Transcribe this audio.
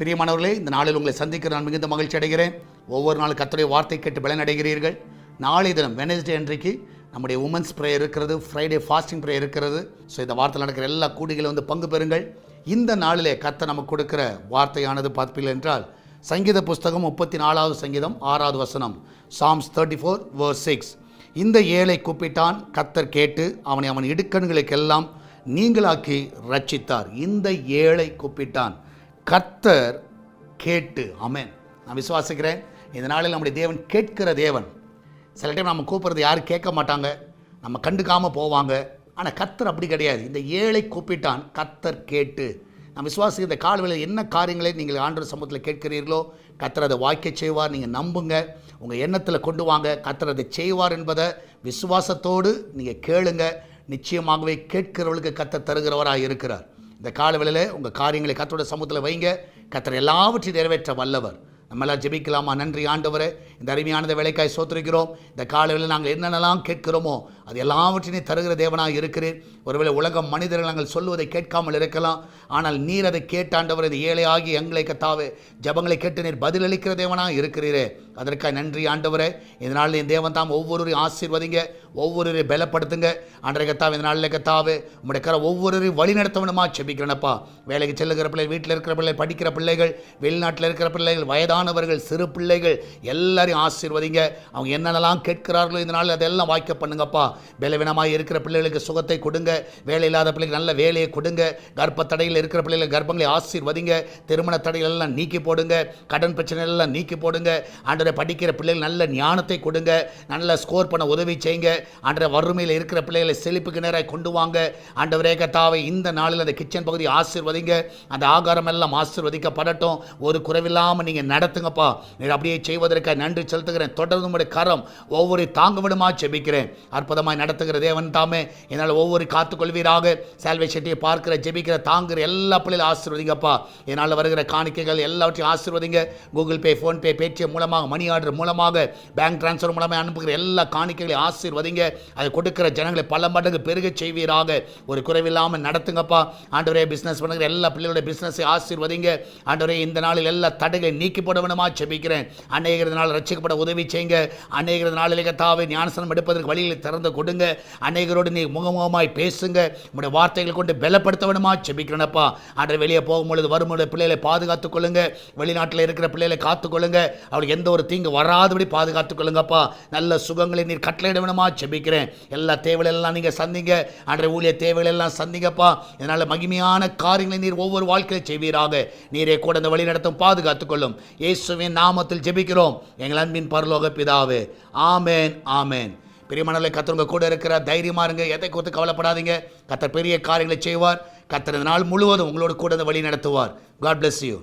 பிரியமானவர்களே, இந்த நாளில் உங்களை சந்திக்கிற நான் மிகுந்த மகிழ்ச்சி அடைகிறேன். ஒவ்வொரு நாளும் கர்த்தருடைய வார்த்தை கேட்டு பலனடைகிறீர்கள். நாளை தினம் வெனஸ்டே அன்றைக்கு நம்முடைய உமன்ஸ் ப்ரேயர் இருக்கிறது, ஃப்ரைடே ஃபாஸ்டிங் ப்ரேயர் இருக்கிறது. ஸோ இந்த வார்த்தையில் நடக்கிற எல்லா கூடிகளும் வந்து பங்கு பெறுங்கள். இந்த நாளிலே கர்த்தர் நமக்கு கொடுக்கிற வார்த்தையானது பார்ப்பீர்கள் என்றால் சங்கீத புஸ்தகம் 34வது சங்கீதம் 6வது வசனம், Psalms 34 verse 6. இந்த ஏழை கூப்பிட்டான், கர்த்தர் கேட்டு அவனை அவன் இடுக்கண்களுக்கெல்லாம் நீங்களாக்கி ரட்சித்தார். இந்த ஏழை கூப்பிட்டான், கர்த்தர் கேட்டு. ஆமென். நான் விசுவாசிக்கிறேன் இந்த நாளில் நம்முடைய தேவன் கேட்கிற தேவன். சில டைம் நம்ம கூப்பிட்றது யாரும் கேட்க மாட்டாங்க, நம்ம கண்டுக்காமல் போவாங்க. ஆனால் கர்த்தர் அப்படி கிடையாது. இந்த ஏழை கூப்பிட்டான், கர்த்தர் கேட்டு. நான் விசுவாசிக்கிற இந்த காலவேளையில் என்ன காரியங்களை நீங்கள் ஆண்டவர் சமூகத்தில் கேட்கிறீர்களோ கர்த்தர் அதை வாய்க்க செய்வார். நீங்கள் நம்புங்க, உங்கள் எண்ணத்தில் கொண்டு வாங்க. கர்த்தர் அதை செய்வார் என்பதை விசுவாசத்தோடு நீங்கள் கேளுங்க. நிச்சயமாகவே கேட்கிறவர்களுக்கு கர்த்தர் தருகிறவராக இருக்கிறார். இந்த காலவேளையில் உங்கள் காரியங்களை கர்த்தருடைய சமூகத்தில் வைங்க. கர்த்தர் எல்லாவற்றையும் நிறைவேற்ற வல்லவர். நம்மளாம் ஜெபிக்கலாமா? நன்றி ஆண்டவரே, இந்த அருமையானதை வேலைக்காய் சோத்திருக்கிறோம். இந்த காலையில் நாங்கள் என்னென்னலாம் கேட்கிறோமோ அது எல்லாவற்றையும் தருகிற தேவனாக இருக்கிறேன். ஒருவேளை உலகம் மனிதர்கள் நாங்கள் சொல்லுவதை கேட்காமல் இருக்கலாம், ஆனால் நீர் அதை கேட்டாண்டவர். இது ஏழை ஆகி எங்களை கத்தாவே ஜபங்களை கேட்டு நீர் பதிலளிக்கிற தேவனாக இருக்கிறீரே, அதற்காக நன்றி ஆண்டவரே. இதனால் என் தேவன் தாம் ஒவ்வொருவரையும் ஆசீர்வதிங்க, ஒவ்வொருவரையும் பலப்படுத்துங்க. ஆண்டரை கத்தாவே இந்த நாளில் கத்தாவே உங்களுடைய கரை ஒவ்வொருவரையும் வழி நடத்தவனுமா செபிக்கிறேனப்பா. வேலைக்கு செல்லுகிற பிள்ளைகள், வீட்டில் இருக்கிற பிள்ளைகள், படிக்கிற பிள்ளைகள், வெளிநாட்டில் இருக்கிற பிள்ளைகள், வயதானவர்கள், சிறு பிள்ளைகள் எல்லாரையும் ஆசீர்வதிங்க. அவங்க என்னென்னலாம் கேட்கிறார்களோ இந்த நாளில் அதெல்லாம் வாய்க்க பண்ணுங்கப்பா. பலவீனமாக இருக்கிற பிள்ளைகளுக்கு சுகத்தை கொடுங்க, வேலை இல்லாத பிள்ளைகளுக்கு நல்ல வேலையை கொடுங்க, கர்ப்பத்தடையில் இருக்கிற பிள்ளைகள் கர்ப்பங்களை ஆசீர்வதிங்க, திருமண தடைகள் எல்லாம் நீக்கி போடுங்க, கடன் பிரச்சனை எல்லாம் நீக்கி போடுங்க. ஆண்டரை படிக்கிற பிள்ளைகள் நல்ல ஞானத்தை கொடுங்க, நல்ல ஸ்கோர் பண்ண உதவி செய்யுங்க. ஆண்டரை வறுமையில் இருக்கிற பிள்ளைகளை செழிப்புக்கு நேராக கொண்டு வாங்க. ஆண்டவரே கர்த்தாவே இந்த நாளில் அந்த கிச்சன் பகுதி ஆசீர்வதிங்க, அந்த ஆகாரம் எல்லாம் ஆசீர்வதிக்கப்படட்டும். ஒரு குறைவில்லாமல் நீங்கள் நடத்துங்கப்பா. நீ அப்படியே செய்வதற்காக நன்றி செலுத்துகிறேன். தொடர்ந்து உங்களுடைய கரம் ஒவ்வொரு தாங்க விடுமா ஜெபிக்கிறேன். அற்புதமாய் நடத்துகிற தேவன் தாமே என்னால் ஒவ்வொரு காத்துக்கொள்வீராக. சால்வேஷன்ட்டியை பார்க்கிற, ஜெபிக்கிற, தாங்குகிற எல்லா பிள்ளைகளும் ஆசீர்வதிங்கப்பா. என்னால் வருகிற காணிக்கைகள் எல்லாவற்றையும் ஆசீர்வதிங்க. கூகுள் பே, ஃபோன்பே, பேடிஎம் மூலமாக, மணி ஆர்டர் மூலமாக, பேங்க் டிரான்ஸ்ஃபர் மூலமாக அனுப்புகிற எல்லா காணிக்கைகளையும் ஆசீர்வதிங்க. அதை கொடுக்கிற ஜனங்களை பல மடங்கு பெருக செய்வீராக. ஒரு குறைவில்லாமல் நடத்துங்கப்பா. ஆண்டவரே பிஸ்னஸ் பண்ணுகிற எல்லா பிள்ளைகளுடைய பிஸ்னஸை ஆசீர்வதிங்க. ஆண்டவரே இந்த நாளில் எல்லா தடைகளை நீக்கி போடணுமா ஜெபிக்கிறேன். அநேகரது நாள் ரட்சிக்கப்பட உதவி செய்யுங்க. அநேகரது நாளில் கர்த்தாவே ஞானஸ்நானம் எடுப்பதற்கு வழிகளை திறந்து கொடுங்க. அநேகரோடு நீ முகமுகமாய் பேசுங்க. உங்களுடைய வார்த்தைகள் கொண்டு பலப்படுத்த வேணுமா ஜெபிக்கிறேனப்பா. ஆண்டவரே வெளியே போகும்பொழுது வரும்பொழுது பிள்ளைகளை பாதுகாத்துக் கொள்ளுங்க. வெளிநாட்டில் இருக்கிற பிள்ளைகளை காத்துக்கொள்ளுங்க. அவளுக்கு எந்த ஒரு தீங்கு வராதபடி பாதுகாத்துக் கொள்ளுங்கப்பா. நல்ல சுகங்களை நீர் கட்டளையிட வேணுமா ஜெபிக்கிறேன். எல்லா தேவைகளெல்லாம் நீங்கள் சந்திங்க. ஆண்டவரே ஊழிய தேவைகள் எல்லாம் சந்திங்கப்பா. இதனால் மகிமையான காரியங்களை நீர் ஒவ்வொரு வாழ்க்கையை செய்வீராக. நீரே கூட இந்த வழி நடத்தும், பாதுகாத்துக் கொள்ளும். இயேசுவின் நாமத்தில் ஜெபிக்கிறோம் எங்கள் அன்பின் பரலோக பிதாவே. ஆமேன், ஆமேன். பிரியமானவர்களே, கர்த்தர் உங்க கூட இருக்கிற, தைரியமா இருங்க. எதை குறித்து கவலைப்படாதீங்க. கர்த்தர் பெரிய காரியங்களை செய்வார். கர்த்தர் இந்த நாள் முழுவதும் உங்களோட கூட வழி நடத்துவார். God bless you.